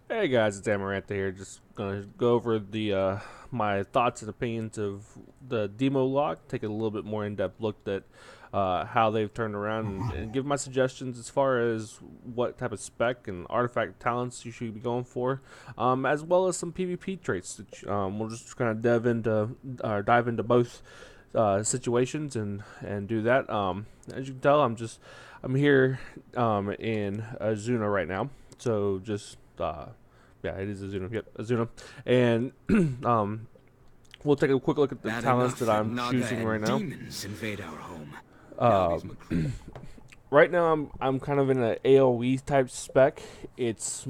Hey guys, it's Amarantha here. Just gonna go over the my thoughts and opinions of the demo lock. Take a little bit more in-depth look at how they've turned around and give my suggestions as far as what type of spec and artifact talents you should be going for, as well as some PvP traits. That, we'll just kind of dive into both situations and do that. As you can tell, I'm here in Azuna right now, so just. Yeah, it is Azuna. Yep, Azuna. And we'll take a quick look at the Bad talents enough that that I'm Naga choosing right and now. demons invade our home. Now Uh, these McCree. right now, I'm kind of in an AOE type spec. It's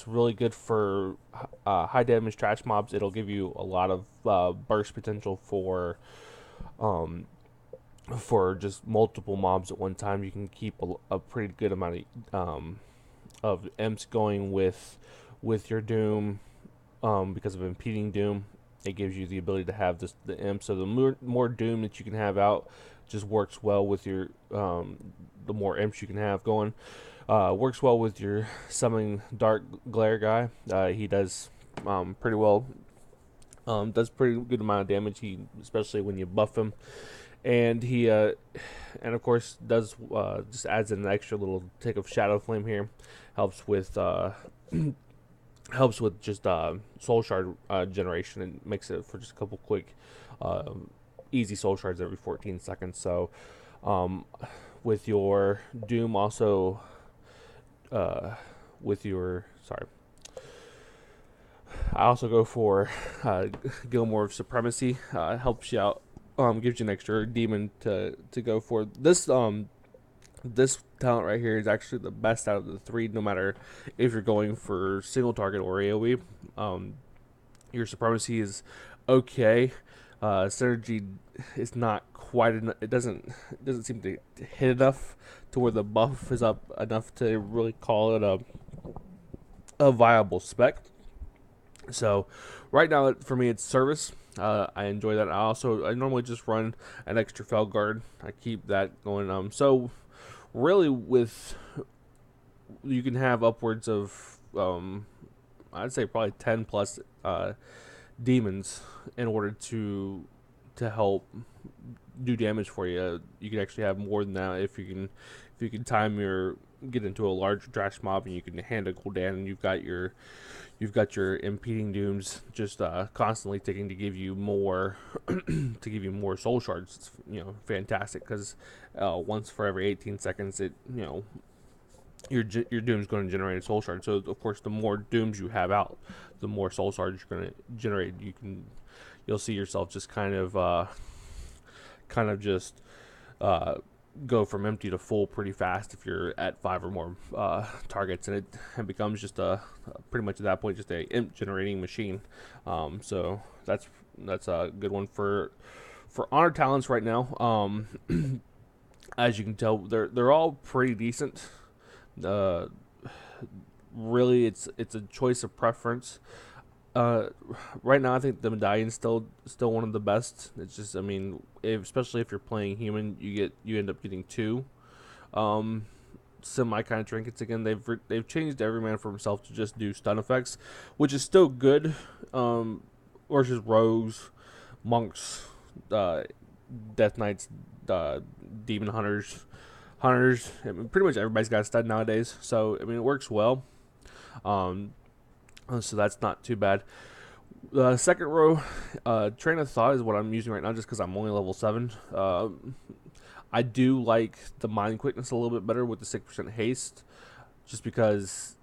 really good for high damage trash mobs. It'll give you a lot of burst potential um, for just multiple mobs at one time. You can keep a pretty good amount of imps going with your doom because of impeding doom. It gives you the ability to have the imp. So the more doom that you can have out just works well with your the more imps you can have going. Works well with your summoning dark glare guy. He does pretty well. Does pretty good amount of damage. He especially when you buff him, and he and of course does just adds an extra little tick of shadow flame here. Helps with helps with just soul shard generation and makes it for just a couple quick, uh, easy soul shards every 14 seconds. So, um, with your Doom also, with your sorry, I also go for Gilmore of Supremacy. Helps you out, gives you an extra demon to go for. This talent right here is actually the best out of the three, no matter if you're going for single target or AoE. Um, your supremacy is okay. Synergy is not quite enough. It doesn't seem to hit enough to where the buff is up enough to really call it a viable spec. So right now for me it's service. I enjoy that. I normally just run an extra fel guard. I keep that going. So really with you can have upwards of I'd say probably 10 plus demons in order to help do damage for you. You can actually have more than that if you can time your get into a large trash mob and you can hand a Gul'dan and you've got your impeding dooms just constantly ticking to give you more to give you more soul shards. It's, fantastic because once for every 18 seconds it your doom's going to generate a soul shard. So of course, the more dooms you have out, the more soul shards you're going to generate. You'll see yourself just kind of just uh, go from empty to full pretty fast if you're at five or more targets, and it becomes just pretty much at that point just a imp generating machine. So that's a good one for honor talents right now. As you can tell, they're all pretty decent. Uh, Really, it's a choice of preference. Uh, right now, I think the medallion's still one of the best. It's just, I mean, especially if you're playing human, you end up getting two um, semi kind of trinkets again. They've changed every man for himself to just do stun effects, which is still good. Versus rogues, monks, uh, death knights, uh, demon hunters. I mean, pretty much everybody's got a stud nowadays. So I mean, it works well. Um, so that's not too bad. The second row, train of thought is what I'm using right now, just because I'm only level 7. I do like the mind quickness a little bit better with the 6% haste, just because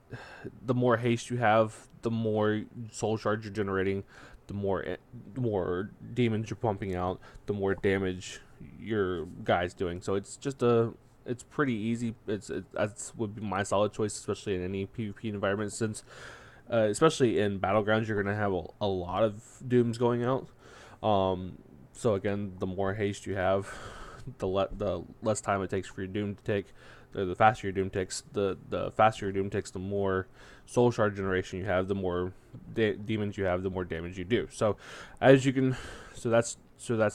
the more haste you have, the more soul shards you're generating, the more demons you're pumping out, the more damage your guy's doing. So it's pretty easy. That's would be my solid choice, especially in any PvP environment, since especially in battlegrounds you're gonna have a lot of dooms going out. So again, the more haste you have, the less time it takes for your doom to take. The faster your doom takes, the faster your doom takes, the more soul shard generation you have, the more demons you have, the more damage you do. So, as you can, so that's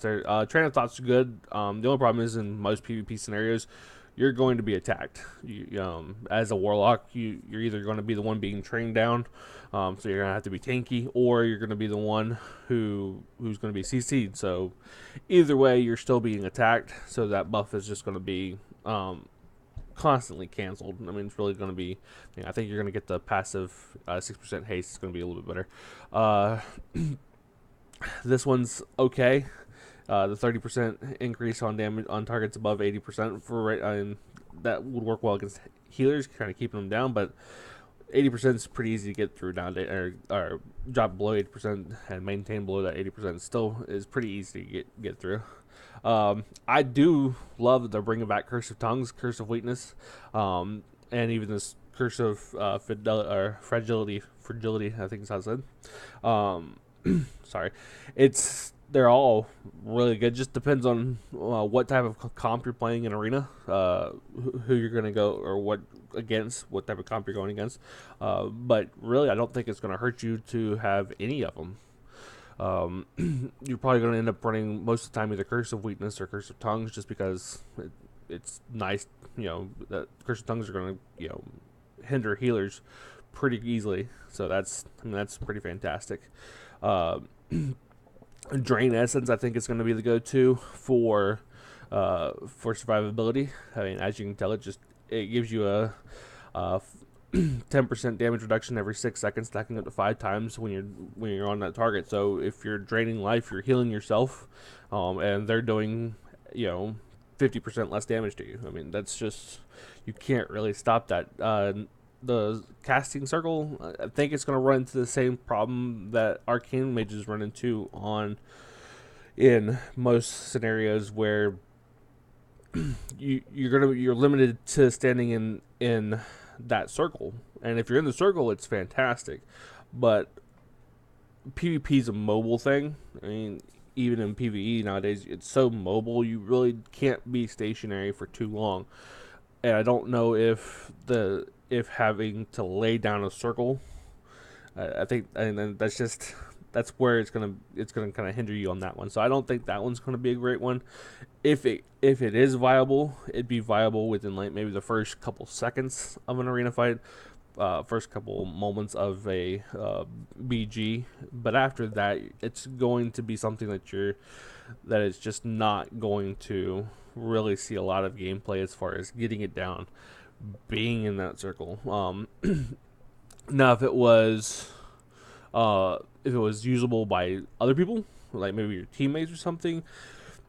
there. Train of thought's good. The only problem is in most PvP scenarios, you're going to be attacked. As a warlock, you're either going to be the one being trained down, so you're going to have to be tanky, or you're going to be the one who's going to be CC'd. So either way, you're still being attacked. So that buff is just going to be constantly canceled. I mean, it's really going to be. I think you're going to get the passive 6% haste. It's going to be a little bit better. This one's okay. The 30% increase on damage on targets above 80% for that would work well against healers, kind of keeping them down. But 80% is pretty easy to get through nowadays, or drop below 80% and maintain below that 80% still is pretty easy to get through. I do love that they're bringing back Curse of Tongues, Curse of Weakness, and even this Curse of Fragility. I think is how it's said. Sorry, they're all really good. Just depends on what type of comp you're playing in arena, who you're gonna go or what type of comp you're going against. But really, I don't think it's gonna hurt you to have any of them. You're probably gonna end up running most of the time either Curse of Weakness or Curse of Tongues, just because it's nice. That Curse of Tongues are gonna hinder healers pretty easily. So that's pretty fantastic. Drain Essence, I think, is going to be the go-to for survivability. I mean, as you can tell, it gives you a 10% damage reduction every 6 seconds, stacking up to 5 times when you're on that target. So if you're draining life, you're healing yourself, and they're doing 50% less damage to you. I mean, that's just, you can't really stop that. The casting circle, I think it's going to run into the same problem that arcane mages run into in most scenarios, where you're limited to standing in that circle. And if you're in the circle, it's fantastic, but PvP is a mobile thing. I mean, even in PvE nowadays, it's so mobile, you really can't be stationary for too long. And I don't know if having to lay down a circle, I think, and then that's where it's gonna kind of hinder you on that one. So I don't think that one's gonna be a great one. If it is viable, it'd be viable within like maybe the first couple seconds of an arena fight, first couple moments of a BG. But after that, it's going to be something that is just not going to really see a lot of gameplay as far as getting it down, being in that circle. Now, if it was usable by other people, like maybe your teammates or something,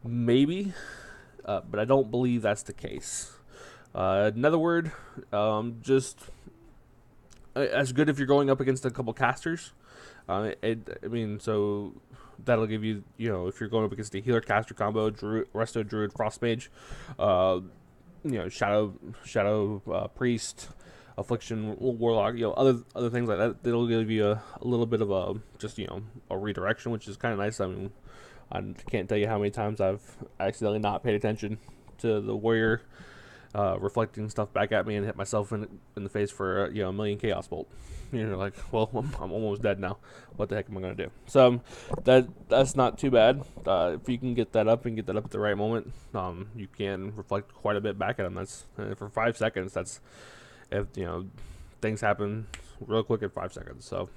maybe, but I don't believe that's the case. Another word, just as good if you're going up against a couple casters. So that'll give you, if you're going up against a healer caster combo, Resto Druid, Frost Mage, Shadow Priest, Affliction Warlock, other things like that. It'll give you a little bit of a redirection, which is kind of nice. I mean, I can't tell you how many times I've accidentally not paid attention to the warrior reflecting stuff back at me and hit myself in the face for a million Chaos Bolt. You're like, well, I'm almost dead now. What the heck am I gonna do? So that's not too bad. If you can get that up at the right moment, you can reflect quite a bit back at them. That's for 5 seconds. That's if things happen real quick in 5 seconds. So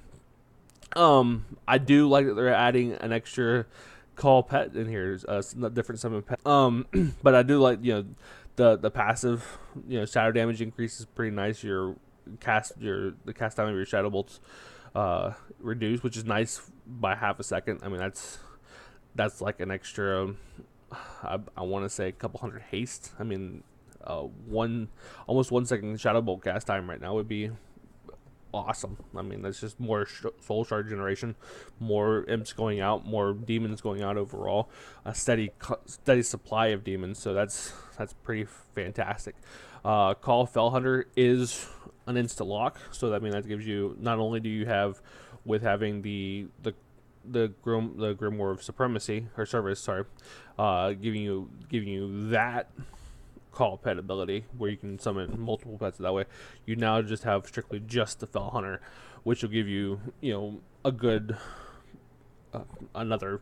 I do like that they're adding an extra call pet in here, different summon pet. But I do like the passive, shadow damage increase is pretty nice. The cast time of your shadow bolts reduced, which is nice by half a second. I mean, that's like an extra, I want to say a couple hundred haste. I mean, almost 1 second shadow bolt cast time right now would be awesome. I mean, that's just more soul shard generation, more imps going out, more demons going out overall, a steady supply of demons. So that's pretty fantastic. Call Fell Hunter is an insta lock, so that gives you, not only do you have with having the Grimoire of Supremacy or Service, giving you that call pet ability where you can summon multiple pets that way. You now just have strictly just the Fell Hunter, which will give you a good another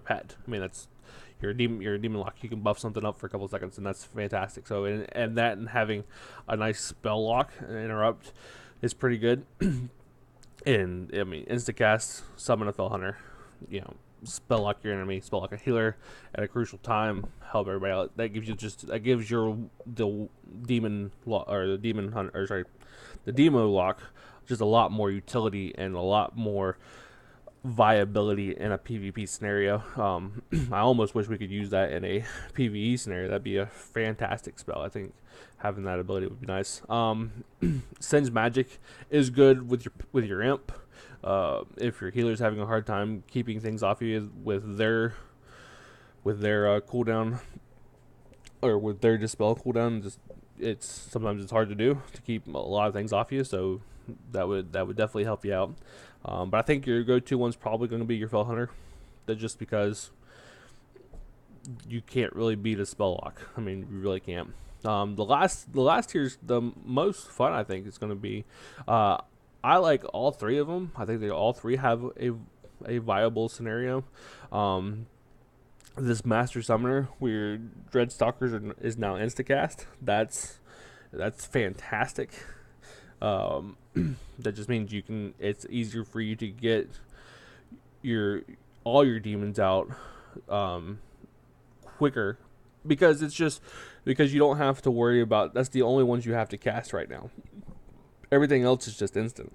pet. I mean, your demon lock, you can buff something up for a couple of seconds, and that's fantastic. So and having a nice spell lock and interrupt is pretty good. And I mean, instacast, summon a fell hunter, spell lock your enemy, spell lock a healer at a crucial time, help everybody out. That gives your the demon lock, or the demon hunter, or sorry, the demo lock, just a lot more utility and a lot more viability in a PvP scenario. I almost wish we could use that in a PvE scenario. That'd be a fantastic spell. I think having that ability would be nice. Singe Magic is good with your imp. If your healer's having a hard time keeping things off you with their cooldown, or with their dispel cooldown, sometimes it's hard to do to keep a lot of things off you. So that would definitely help you out. But I think your go-to one's probably going to be your Fell Hunter. That just because you can't really beat a spell lock. I mean, you really can't. The last tier's the most fun. I think it's going to be. I like all three of them. I think they all three have a viable scenario. This Master Summoner, where Dreadstalkers is now instacast. That's fantastic. That just means it's easier for you to get all your demons out quicker, because you don't have to worry about, that's the only ones you have to cast right now. Everything else is just instant.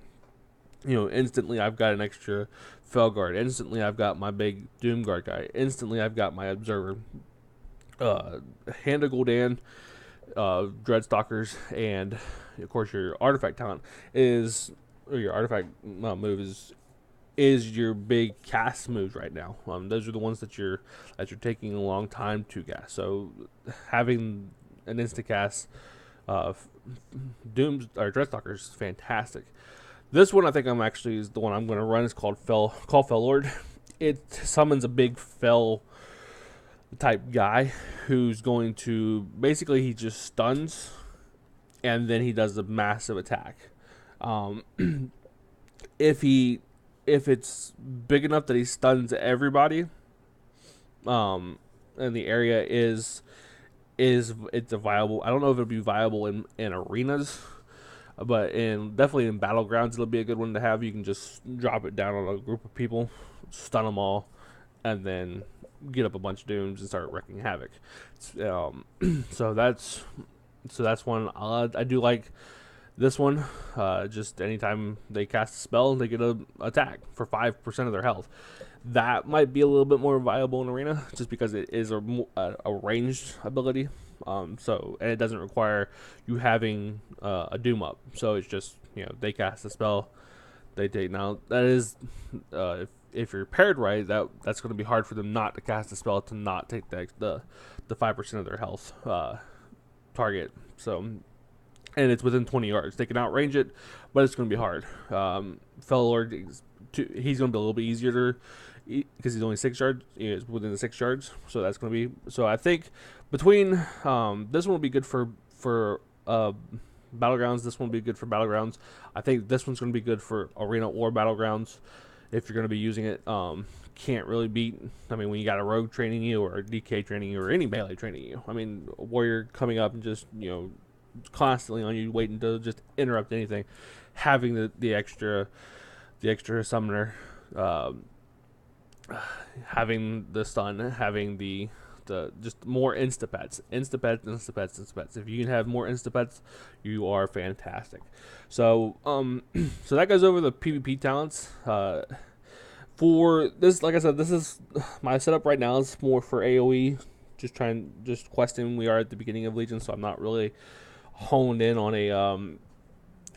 Instantly I've got an extra Felguard. Instantly I've got my big Doomguard guy. Instantly I've got my Observer. Hand of Gul'dan, Dreadstalkers, and of course your artifact talent your artifact move is your big cast moves right now. Those are the ones that you're taking a long time to cast. So having an instant cast Dooms or Dreadstalkers is fantastic. This one I think is the one I'm going to run. Is called Fell Lord. It summons a big fell type guy who's going to basically, he just stuns, and then he does a massive attack. If it's big enough that he stuns everybody, and the area is it's a viable. I don't know if it'll be viable in arenas, but definitely in battlegrounds it'll be a good one to have. You can just drop it down on a group of people, stun them all, and then get up a bunch of dooms and start wreaking havoc. So that's one. I do like this one. Just anytime they cast a spell, they get an attack for 5% of their health. That might be a little bit more viable in arena, just because it is a ranged ability. And it doesn't require you having a doom up. So it's just, they cast a spell, they take. Now that is, if you're paired right, that's going to be hard for them not to cast a spell to not take the 5% of their health target. So, and it's within 20 yards. They can outrange it, but it's going to be hard. Fellow Lord, he's going to be a little bit easier because he's only 6 yards. He's within the 6 yards, so that's going to be. So I think between this one will be good for battlegrounds. This one will be good for battlegrounds. I think this one's going to be good for arena or battlegrounds if you're going to be using it. Can't really beat. I mean, when you got a rogue training you, or a DK training you, or any melee training you. I mean, a warrior coming up and just constantly on you, waiting to just interrupt anything. Having the extra summoner, having the stun, having the just more instapets. If you can have more instapets, you are fantastic. So so that goes over the PvP talents. For this, like I said, this is my setup right now. Is more for AoE, just questing. We are at the beginning of Legion, so I'm not really honed in on a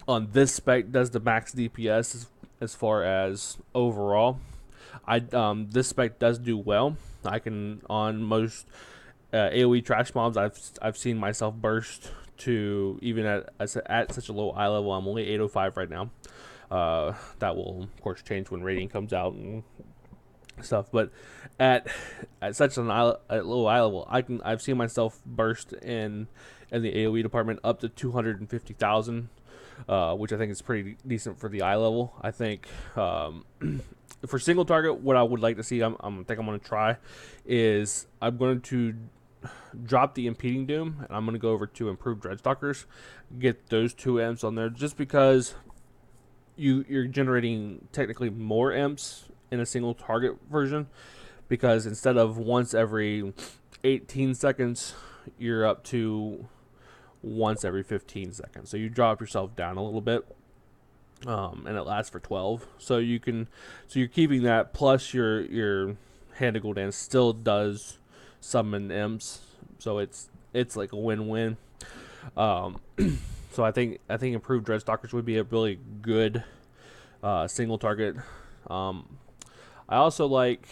on this spec. Does the max DPS as far as overall. This spec does do well. I can, on most AoE trash mobs, I've seen myself burst to, even at such a low eye level. I'm only 805 right now. That will of course change when rating comes out and stuff. But at such a low eye level, I've seen myself burst in the AoE department up to 250,000. which I think is pretty decent for the eye level. I think for single target, what I would like to see, I think I'm going to try, is I'm going to drop the impeding doom, and I'm going to go over to improved dreadstalkers, get those 2 imps on there, just because you're generating technically more imps in a single target version, because instead of once every 18 seconds, you're up to once every 15 seconds. So you drop yourself down a little bit, and it lasts for 12. So you're keeping that, plus your hand of Gul'dan still does summon imps. So it's like a win-win. Um, so I think improved Dreadstalkers would be a really good single target. I also like.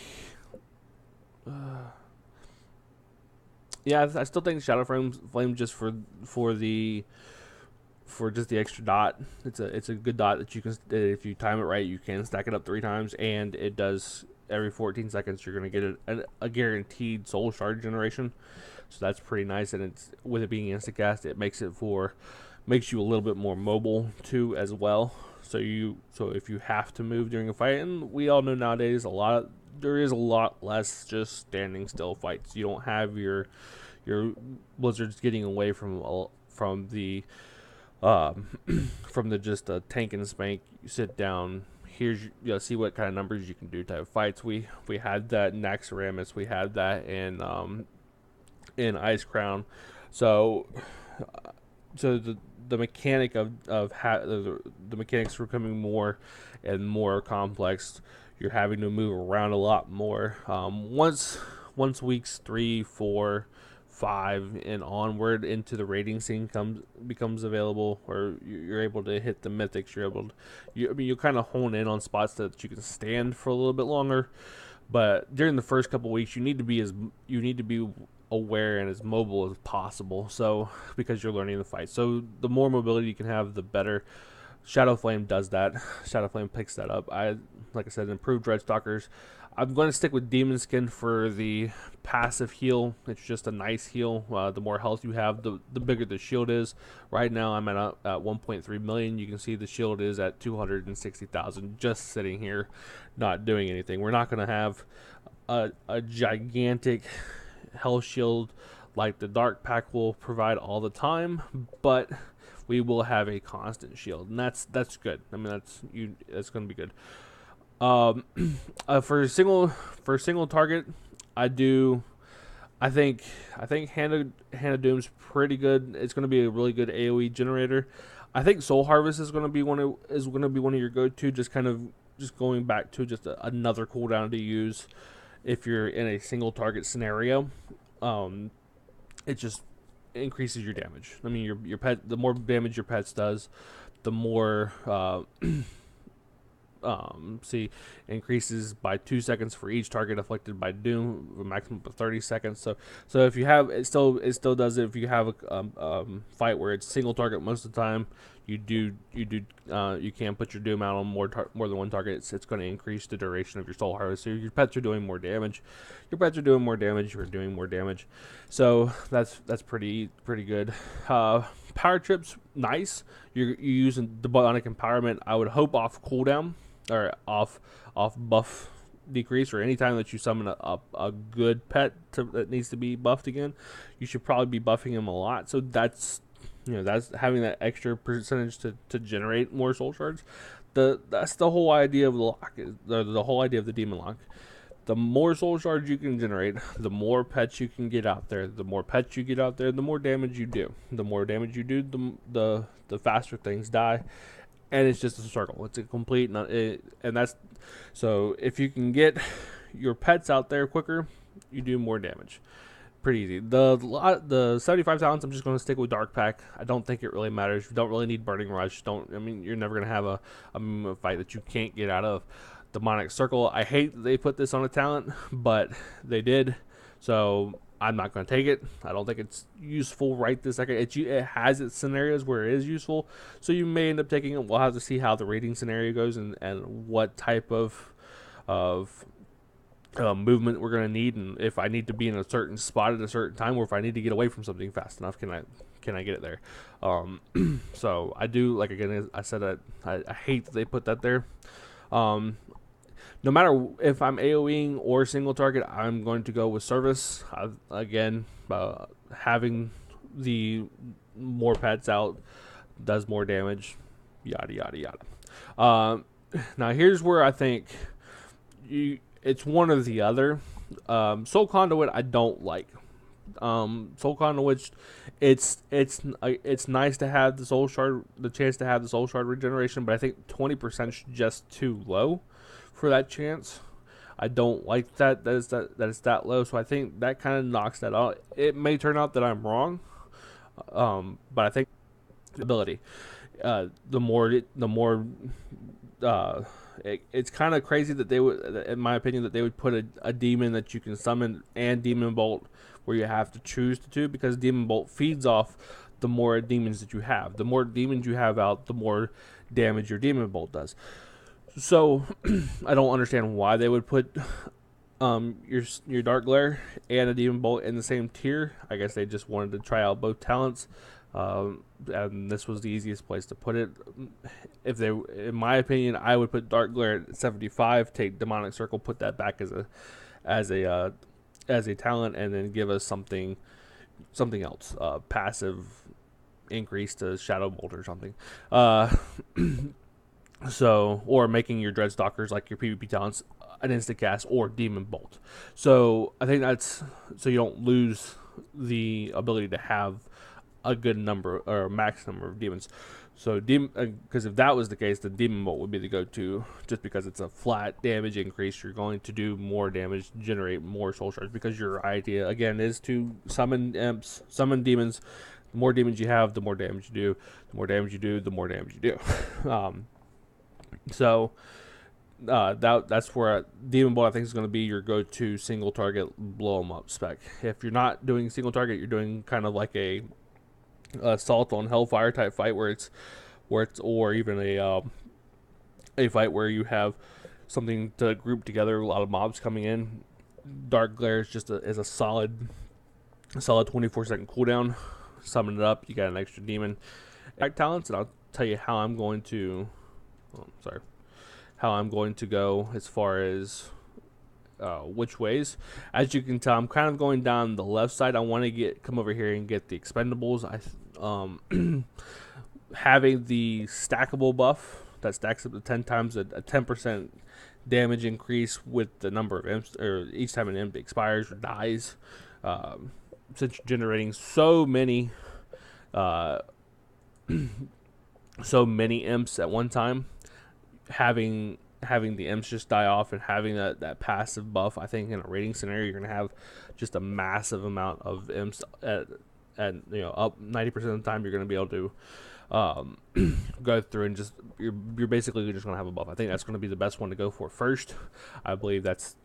Yeah, I still think Shadow Flame just for the for just the extra dot. It's a good dot that you can, if you time it right, you can stack it up 3 times, and it does every 14 seconds. You're gonna get a guaranteed soul shard generation, so that's pretty nice. And it's, with it being instant cast, it makes you a little bit more mobile too as well. So if you have to move during a fight, and we all know nowadays there is a lot less just standing still fights. You don't have your blizzards getting away from the from the just tank and spank. You sit down. See what kind of numbers you can do type of fights. We had that in Naxxramas. We had that in Ice Crown. So the mechanic the mechanics are becoming more and more complex. You're having to move around a lot more. Once weeks 3, 4, 5 and onward into the rating scene becomes available, or you're able to hit the mythics, you kind of hone in on spots that you can stand for a little bit longer. But during the first couple weeks, you need to be aware and as mobile as possible. So because you're learning the fight, so the more mobility you can have, the better. Shadow Flame does that. Shadow Flame picks that up. Like I said, improved Dreadstalkers. I'm going to stick with Demon Skin for the passive heal. It's just a nice heal. The more health you have, the bigger the shield is. Right now, I'm at 1.3 million. You can see the shield is at 260,000, just sitting here, not doing anything. We're not going to have a gigantic health shield like the Dark Pack will provide all the time, but we will have a constant shield, and that's good. I mean, that's going to be good. For a single target, I think Hand of Doom's pretty good. It's going to be a really good AOE generator. I think Soul Harvest is going to be one of your go-to. Just going back to just another cooldown to use if you're in a single target scenario. It just increases your damage. I mean, your pet. The more damage your pets does, the more increases by 2 seconds for each target afflicted by Doom, a maximum of 30 seconds. So if you have it still does it. If you have a fight where it's single target most of the time, you can put your Doom out on more than one target. It's going to increase the duration of your Soul Harvest. So your pets are doing more damage. You're doing more damage. So that's pretty good. Power trips, nice. You're using the bionic empowerment. I would hope off cooldown or off buff decrease, or anytime that you summon a good pet that needs to be buffed again, you should probably be buffing him a lot. So that's having that extra percentage to generate more soul shards. That's the whole idea of the lock. The whole idea of the demon lock. The more soul shards you can generate, the more pets you can get out there. The more pets you get out there, the more damage you do. The more damage you do, the faster things die. And it's just a circle. It's a complete, and that's so. If you can get your pets out there quicker, you do more damage. Pretty easy. The 75 talents, I'm just going to stick with Dark Pack. I don't think it really matters. You don't really need Burning Rush. You're never going to have a fight that you can't get out of. Demonic Circle, I hate that they put this on a talent, but they did. So I'm not going to take it. I don't think it's useful right this second. It has its scenarios where it is useful, so you may end up taking it. We'll have to see how the rating scenario goes and what type of movement we're going to need, and if I need to be in a certain spot at a certain time, or if I need to get away from something fast enough, can can I get it there? So I do, like, again, I said that I hate that they put that there. Um, no matter if I'm AoEing or single target, I'm going to go with service. Again, having the more pets out does more damage, yada yada yada. Now here's where I think it's one or the other. Soul Conduit I don't like. Soul Conduit, it's nice to have the soul shard, the chance to have the soul shard regeneration, but I think 20% is just too low for that chance. I don't like that is that low, so I think that kind of knocks that out. It may turn out that I'm wrong, but I think ability. It's kind of crazy that they would, in my opinion, that they would put a demon that you can summon and demon bolt where you have to choose the two, because demon bolt feeds off the more demons that you have. The more demons you have out, the more damage your demon bolt does. So I don't understand why they would put your Dark Glare and a Demon Bolt in the same tier. I guess they just wanted to try out both talents, and this was the easiest place to put it. If they, in my opinion, I would put Dark Glare at 75, take Demonic Circle, put that back as a talent, and then give us something else, passive increase to Shadow Bolt or something. So, or making your Dreadstalkers, like your PvP talents, an instant cast or Demon Bolt. So I think that's so you don't lose the ability to have a good number or max number of demons. So because if that was the case, the Demon Bolt would be the go-to, just because it's a flat damage increase. You're going to do more damage, generate more soul shards, because your idea again is to summon imps, summon demons. The more demons you have, the more damage you do. The more damage you do, the more damage you do. So that's where Demon Bolt I think is going to be your go-to single target blow 'em up spec. If you're not doing single target, you're doing kind of like a assault on Hellfire type fight where it's or even a fight where you have something to group together, a lot of mobs coming in. Dark Glare is just is a solid 24-second cooldown. Summon it up, you got an extra demon. Talents, and I'll tell you how I'm going to. How I'm going to go as far as which ways. As you can tell, I'm kind of going down the left side. I want to come over here and get the expendables. Having the stackable buff that stacks up to 10 times a 10% damage increase with the number of imps, or each time an imp expires or dies. Since you're generating so many imps at one time, having the imps just die off and having that passive buff, I think in a raiding scenario you're gonna have just a massive amount of imps at up 90% of the time. You're gonna be able to go through and just you're basically just gonna have a buff. I think that's gonna be the best one to go for first. I believe that's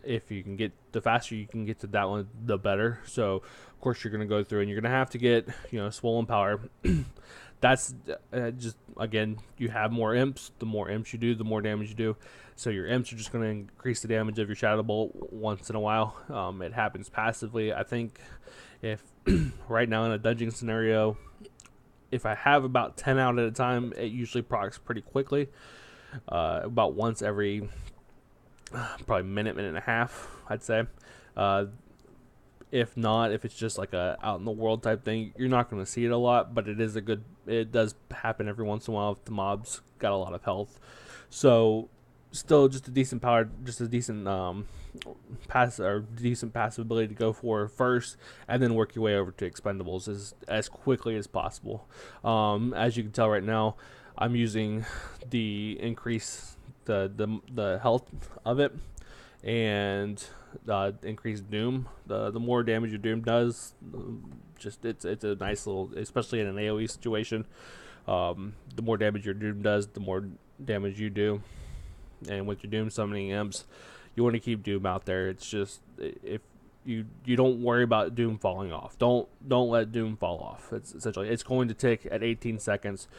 if you can get, the faster you can get to that one, the better. So of course you're gonna go through and you're gonna have to get swollen power. That's just, again, you have more imps. The more imps you do, the more damage you do. So your imps are just going to increase the damage of your Shadow Bolt once in a while. It happens passively. I think if right now in a dungeon scenario, if I have about 10 out at a time, it usually procs pretty quickly. About once every probably minute and a half, I'd say. If not, if it's just like a out in the world type thing, you're not going to see it a lot, but it does happen every once in a while if the mob's got a lot of health. So still just a decent power, just a decent decent passive ability to go for first, and then work your way over to expendables as quickly as possible. As you can tell right now, I'm using the increase the health of it, and increased doom. The more damage your doom does, just it's a nice little, especially in an AoE situation. The more damage your doom does, the more damage you do. And with your doom summoning imps, you want to keep doom out there. It's just, if you don't worry about doom falling off. Don't let doom fall off. It's essentially, it's going to tick at 18 seconds,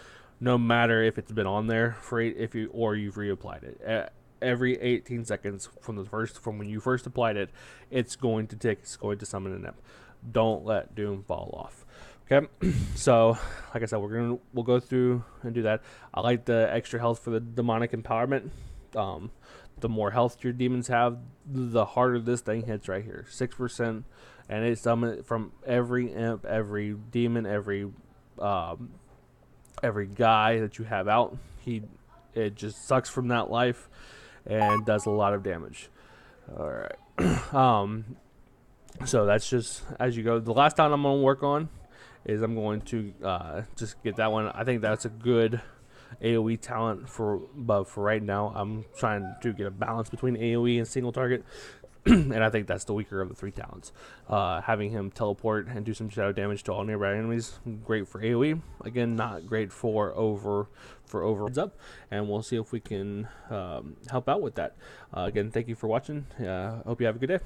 no matter if it's been on there for you've reapplied it. Every 18 seconds from when you first applied it, it's going to tick. It's going to summon an imp. Don't let doom fall off. Okay, so like I said, we'll go through and do that. I like the extra health for the demonic empowerment. Um, the more health your demons have, the harder this thing hits right here. 6%, and it's summoned from every imp, every demon, um, every guy that you have out. It just sucks from that life and does a lot of damage. All right. So that's just as you go. The last time I'm going to work on is I'm going to just get that one. I think that's a good AoE talent but for right now, I'm trying to get a balance between AoE and single target. And I think that's the weaker of the three talents. Having him teleport and do some shadow damage to all nearby enemies, great for AoE. Again, not great for over heads up, and we'll see if we can help out with that. Again, thank you for watching. Hope you have a good day.